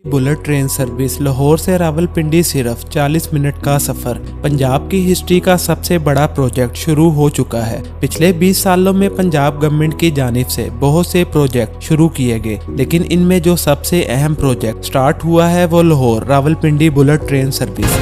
Bullet train service Lahore से रावलपिंडी सिर्फ 40 minute का सफर। पंजाब की हिस्ट्री का सबसे बड़ा प्रोजेक्ट शुरू हो चुका है। पिछले 20 सालों में पंजाब गवर्नमेंट की जानिब से बहुत से प्रोजेक्ट शुरू किए गए, लेकिन इनमें जो सबसे अहम प्रोजेक्ट स्टार्ट हुआ है वो Lahore Rawalpindi bullet train service.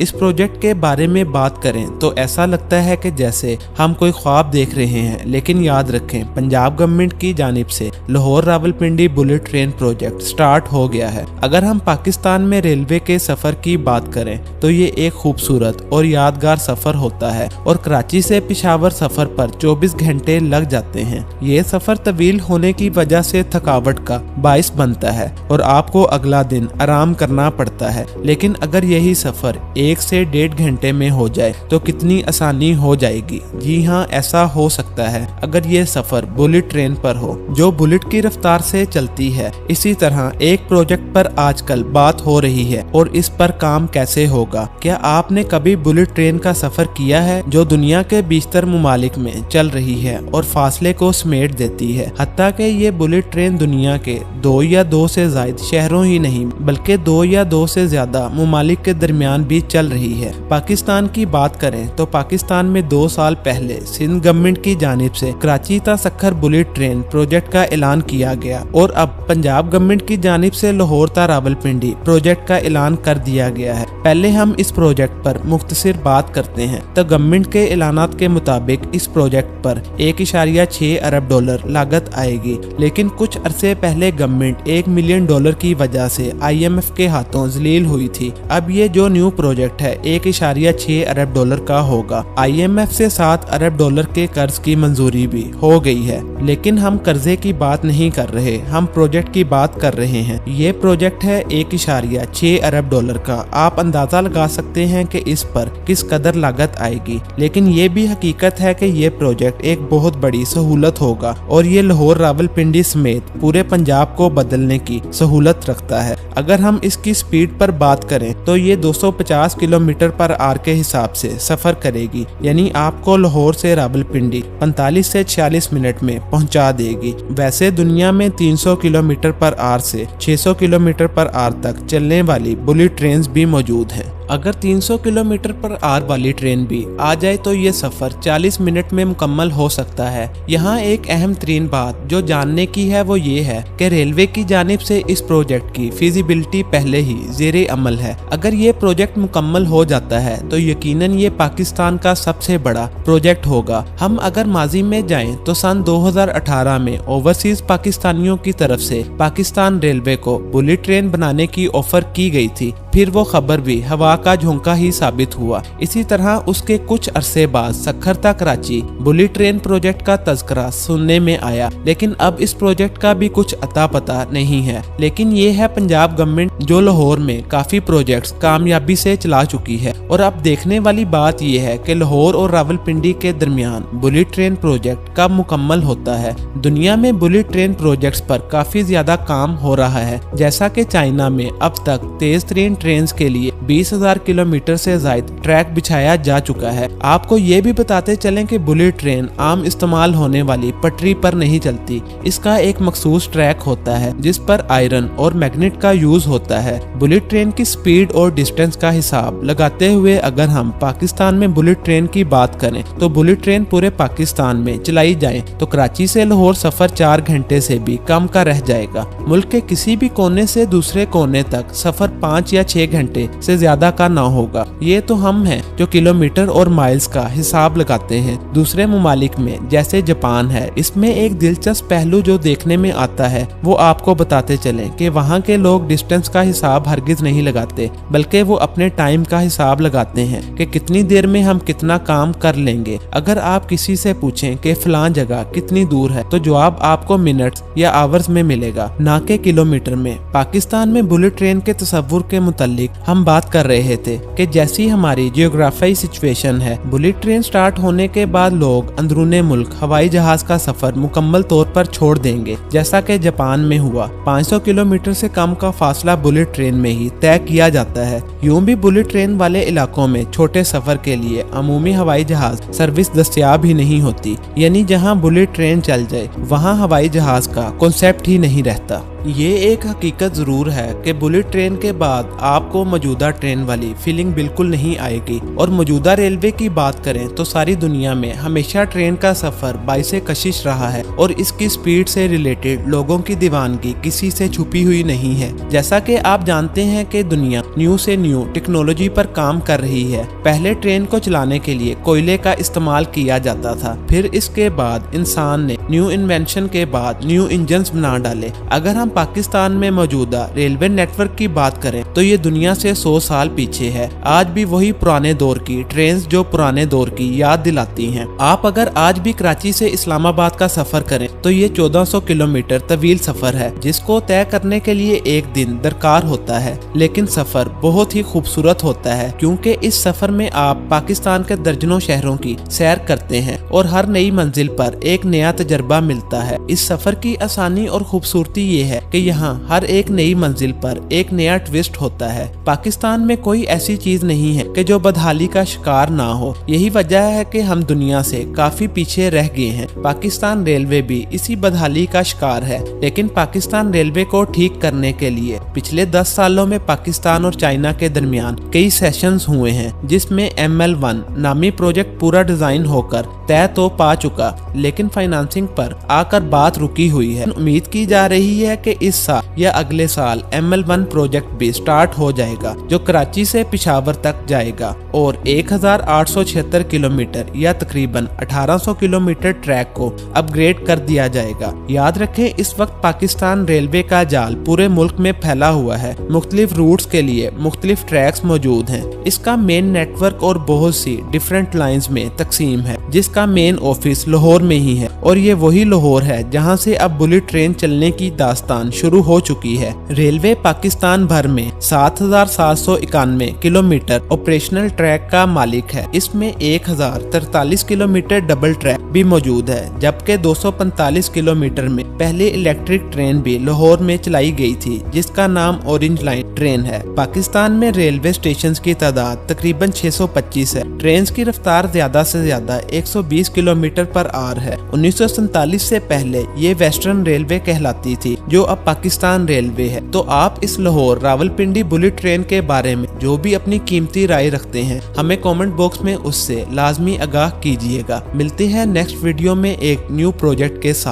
इस प्रोजेक्ट के बारे में बात करें तो ऐसा लगता है कि जैसे हम कोई ख्वाब देख रहे हैं, लेकिन याद रखें पंजाब गवर्नमेंट की जानिब से Lahore Rawalpindi bullet train project start हो गया है। अगर हम पाकिस्तान में रेलवे के सफर की बात करें तो ये एक खूबसूरत और यादगार सफर होता है और कराची से पेशावर सफर पर 24 घंटे लग जाते हैं। ये सफर तवील होने की वजह से थकावट का बाइस बनता है और आपको अगला दिन आराम करना पड़ता है, लेकिन अगर यही सफर 1 से 1.5 घंटे में हो जाए तो कितनी आसानी हो जाएगी। जी हाँ, ऐसा हो सकता है अगर ये सफर बुलेट ट्रेन पर हो जो बुलेट की रफ्तार से चलती है। इसी तरह एक प्रोजेक्ट पर आजकल बात हो रही है और इस पर काम कैसे होगा। क्या आपने कभी बुलेट ट्रेन का सफर किया है जो दुनिया के 20 मुमालिक में चल रही है और फासले को समेट देती है। हत्ता कि ये बुलेट ट्रेन दुनिया के 2 या 2 से ज्यादा शहरों ही नहीं बल्कि 2 या 2 से ज्यादा मुमालिक के दरमियान भी चल रही है। पाकिस्तान की बात करें तो पाकिस्तान में 2 साल पहले सिंध गवर्नमेंट की जानिब से कराची ता सक्खर बुलेट ट्रेन प्रोजेक्ट का ऐलान किया गया और अब पंजाब गवर्नमेंट की जानिब से लाहौर ता रावलपिंडी प्रोजेक्ट का ऐलान कर दिया गया है। पहले हम इस प्रोजेक्ट पर मुख्तसर बात करते हैं तो गवर्नमेंट के ऐलानात के मुताबिक इस प्रोजेक्ट पर 1.6 अरब डॉलर लागत आएगी, लेकिन कुछ अरसे पहले गवर्नमेंट $1 मिलियन की वजह से IMF के हाथों जलील हुई थी। अब ये जो न्यू प्रोजेक्ट है 1.6 अरब डॉलर का होगा। IMF से 7 अरब डॉलर के कर्ज की मंजूरी भी हो गई है, लेकिन हम कर्जे की बात नहीं कर रहे, हम प्रोजेक्ट की बात कर रहे हैं। ये प्रोजेक्ट है 1.6 अरब डॉलर का। आप अंदाजा लगा सकते हैं कि इस पर किस कदर लागत आएगी, लेकिन ये भी हकीकत है कि ये प्रोजेक्ट एक बहुत बड़ी सहूलत होगा और ये लाहौर रावलपिंडी समेत पूरे पंजाब को बदलने की सहूलत रखता है। अगर हम इसकी स्पीड पर बात करें तो ये 250 किलोमीटर पर आवर के हिसाब से सफर करेगी, यानी आपको लाहौर से रावलपिंडी 45 से 46 मिनट में पहुंचा देगी। वैसे दुनिया में 300 किलोमीटर पर आवर से 600 किलोमीटर पर आवर तक चलने वाली बुलेट ट्रेन भी मौजूद हैं। अगर 300 किलोमीटर पर आवर वाली ट्रेन भी आ जाए तो ये सफर 40 मिनट में मुकम्मल हो सकता है। यहाँ एक अहम तरीन बात जो जानने की है वो ये है कि रेलवे की जानिब से इस प्रोजेक्ट की फिजिबिलिटी पहले ही ज़ेरे अमल है। अगर ये प्रोजेक्ट मुकम्मल हो जाता है तो यकीनन ये पाकिस्तान का सबसे बड़ा प्रोजेक्ट होगा। हम अगर माजी में जाएं तो सन 2018 में ओवरसीज पाकिस्तानियों की तरफ से पाकिस्तान रेलवे को बुलेट ट्रेन बनाने की ऑफर की गई थी, फिर वो खबर भी हवा का झोंका ही साबित हुआ। इसी तरह उसके कुछ अरसे बाद सक्खर ता कराची बुलेट ट्रेन प्रोजेक्ट का तज़किरा सुनने में आया, लेकिन अब इस प्रोजेक्ट का भी कुछ अता पता नहीं है। लेकिन ये है पंजाब गवर्नमेंट जो लाहौर में काफी प्रोजेक्ट्स कामयाबी से चला चुकी है। और अब देखने वाली बात यह है कि लाहौर और रावलपिंडी के दरमियान बुलेट ट्रेन प्रोजेक्ट कब मुकम्मल होता है। दुनिया में बुलेट ट्रेन प्रोजेक्ट्स पर काफी ज्यादा काम हो रहा है, जैसा कि चाइना में अब तक तेज तरीन ट्रेन के लिए 20,000 किलोमीटर से ज्यादा ट्रैक बिछाया जा चुका है। आपको ये भी बताते चलें कि बुलेट ट्रेन आम इस्तेमाल होने वाली पटरी पर नहीं चलती। इसका एक मखसूस ट्रैक होता है जिस पर आयरन और मैग्नेट का यूज होता है। बुलेट ट्रेन की स्पीड और डिस्टेंस का हिसाब लगाते हुए अगर हम पाकिस्तान में बुलेट ट्रेन की बात करें तो बुलेट ट्रेन पूरे पाकिस्तान में चलाई जाए तो कराची से लाहौर सफर 4 घंटे से भी कम का रह जाएगा। मुल्क के किसी भी कोने से दूसरे कोने तक सफर 5 या 6 घंटे से ज्यादा का ना होगा। ये तो हम हैं जो किलोमीटर और माइल्स का हिसाब लगाते हैं। दूसरे मुमालिक में जैसे जापान है, इसमें एक दिलचस्प पहलू जो देखने में आता है वो आपको बताते चलें कि वहाँ के लोग डिस्टेंस का हिसाब हरगिज नहीं लगाते, बल्कि वो अपने टाइम का हिसाब लगाते हैं कि कितनी देर में हम कितना काम कर लेंगे। अगर आप किसी से पूछें कि फलां जगह कितनी दूर है तो जवाब आपको मिनट्स या आवर्स में मिलेगा, ना कि किलोमीटर में। पाकिस्तान में बुलेट ट्रेन के तस्वुर के मुताबिक मुतल्लिक हम बात कर रहे थे कि जैसी हमारी जियोग्राफियाई सिचुएशन है, बुलेट ट्रेन स्टार्ट होने के बाद लोग अंदरूने मुल्क हवाई जहाज का सफर मुकम्मल तौर पर छोड़ देंगे, जैसा कि जापान में हुआ। 500 किलोमीटर से कम का फासला बुलेट ट्रेन में ही तय किया जाता है। यूं भी बुलेट ट्रेन वाले इलाकों में छोटे सफर के लिए अमूमी हवाई जहाज सर्विस दस्तयाब ही नहीं होती, यानी जहां बुलेट ट्रेन चल जाए वहां हवाई जहाज का कॉन्सेप्ट ही नहीं रहता। ये एक हकीकत जरूर है कि बुलेट ट्रेन के बाद आपको मौजूदा ट्रेन वाली फीलिंग बिल्कुल नहीं आएगी। और मौजूदा रेलवे की बात करें तो सारी दुनिया में हमेशा ट्रेन का सफर बाइसे कशिश रहा है और इसकी स्पीड से रिलेटेड लोगों की दीवानगी किसी से छुपी हुई नहीं है। जैसा कि आप जानते हैं कि दुनिया न्यू से न्यू टेक्नोलॉजी पर काम कर रही है। पहले ट्रेन को चलाने के लिए कोयले का इस्तेमाल किया जाता था, फिर इसके बाद इंसान ने न्यू इन्वेंशन के बाद न्यू इंजन्स बना डाले। अगर हम पाकिस्तान में मौजूदा रेलवे नेटवर्क की बात करें तो ये दुनिया से 100 साल पीछे है। आज भी वही पुराने दौर की ट्रेन जो पुराने दौर की याद दिलाती हैं। आप अगर आज भी कराची से इस्लामाबाद का सफर करें तो ये 1400 किलोमीटर तवील सफर है, जिसको तय करने के लिए एक दिन दरकार होता है। लेकिन सफर बहुत ही खूबसूरत होता है, क्योंकि इस सफर में आप पाकिस्तान के दर्जनों शहरों की सैर करते हैं और हर नई मंजिल पर एक नया तजर्बा मिलता है। इस सफर की आसानी और खूबसूरती ये है कि यहाँ हर एक नई मंजिल पर एक नया ट्विस्ट होता है। पाकिस्तान में कोई ऐसी चीज नहीं है कि जो बदहाली का शिकार ना हो। यही वजह है कि हम दुनिया से काफी पीछे रह गए हैं। पाकिस्तान रेलवे भी इसी बदहाली का शिकार है। लेकिन पाकिस्तान रेलवे को ठीक करने के लिए पिछले 10 सालों में पाकिस्तान और चाइना के दरमियान कई सेशंस हुए हैं, जिसमें ML1 नामी प्रोजेक्ट पूरा डिजाइन होकर तय तो पा चुका, लेकिन फाइनेंसिंग पर आकर बात रुकी हुई है। उम्मीद की जा रही है कि इस साल या अगले साल ML1 प्रोजेक्ट भी स्टार्ट हो जाएगा, जो कराची से पिशावर तक जाएगा और 1876 किलोमीटर या तकरीबन 1800 किलोमीटर ट्रैक को अपग्रेड कर दिया जाएगा। याद रखें, इस वक्त पाकिस्तान रेलवे का जाल पूरे मुल्क में फैला हुआ है। मुख्तलिफ रूट्स के लिए मुख्तलिफ ट्रैक्स मौजूद हैं। इसका मेन नेटवर्क और बहुत सी डिफरेंट लाइंस में तकसीम है, जिसका मेन ऑफिस लाहौर में ही है। और ये वही लाहौर है जहाँ से अब बुलेट ट्रेन चलने की दास्तान शुरू हो चुकी है। रेलवे पाकिस्तान भर में 7791 किलोमीटर ऑपरेशनल ट्रैक का मालिक है। इसमें 1043 किलोमीटर डबल ट्रैक भी मौजूद है, जबकि 245 किलोमीटर में पहले इलेक्ट्रिक ट्रेन भी लाहौर में चलाई गई थी, जिसका नाम ऑरेंज लाइन ट्रेन है। पाकिस्तान में रेलवे स्टेशन की तादाद तकरीबन 625 है। ट्रेन की रफ्तार ज्यादा से ज्यादा 120 किलोमीटर पर आवर है। 1947 से पहले ये वेस्टर्न रेलवे कहलाती थी, जो अब पाकिस्तान रेलवे है। तो आप इस लाहौर रावलपिंडी बुलेट ट्रेन के बारे में जो भी अपनी कीमती राय रखते हैं, हमें कमेंट बॉक्स में उससे लाजमी आगाह कीजिएगा। मिलते हैं नेक्स्ट वीडियो में एक न्यू प्रोजेक्ट के साथ।